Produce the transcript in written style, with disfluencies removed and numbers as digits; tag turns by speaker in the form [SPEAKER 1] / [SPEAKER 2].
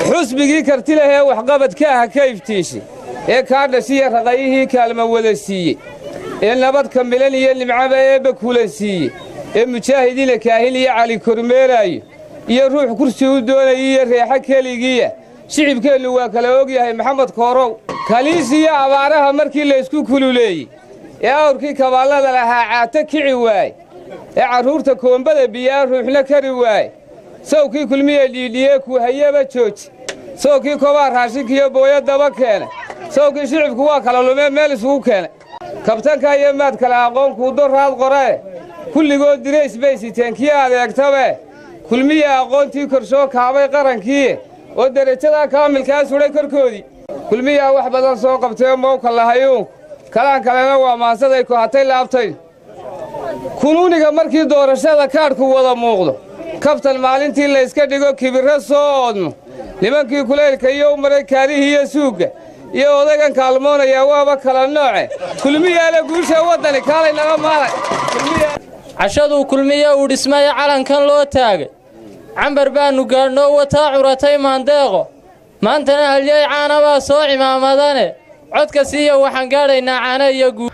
[SPEAKER 1] xusbigii karti leh waxqabadka ah ka iftiishay ee ka dhashay raqayihii kaalmo wada siiyay ee nabad ka milan iyo nimcaba ee kula siiyay ee mujaahidiina kaahiliya cali kormeerayo iyo ruux kursi u doonayay reexa kaligiya shicibkeenu waa kala og yahay maxamed koorow kaliisiya abaaraha markii la isku kululeeyay ee awrkii kabaalada lahaa caata kici waay ee caruurta koombada biyaa ruuxna kari waay sawkii kulmiye dhiidhiye ku hayaba jooji sawkii kobaar raashinkiyo booya daba keenay sawkii shicibku waa kala lumeen meel isugu keenay kabtanka iyo maad kala aqoon ku doraad qoree kulligood direys bay siteen kii adeegtabe kulmiye aqoontii korshoo kaabay qarankii oo darajada kaamilka suray korkoodii kulmiye wax badan soo qabtay mowka lahayuu kalena waa maansaday ku hatay laabtay kunuuniga markii doorashada kaadhku wada muuqdo kaftan maalintii la iska dhigo kibirro soo oodno nimankii kuleylka iyo maray kaarihi iyo suuga iyo odagan kaalmoonaya waaba kala nooce kulmiyaala guusha wadani kaalay naga maaray
[SPEAKER 2] cashadu kulmiye uu dhismay calankan loo taagay cambar baanu gaadhnoo wataa curatay maandeeqo maantana halyay caana baa soo cimaamadane codka siiya waxaan gaadhaynaa caana iyo guud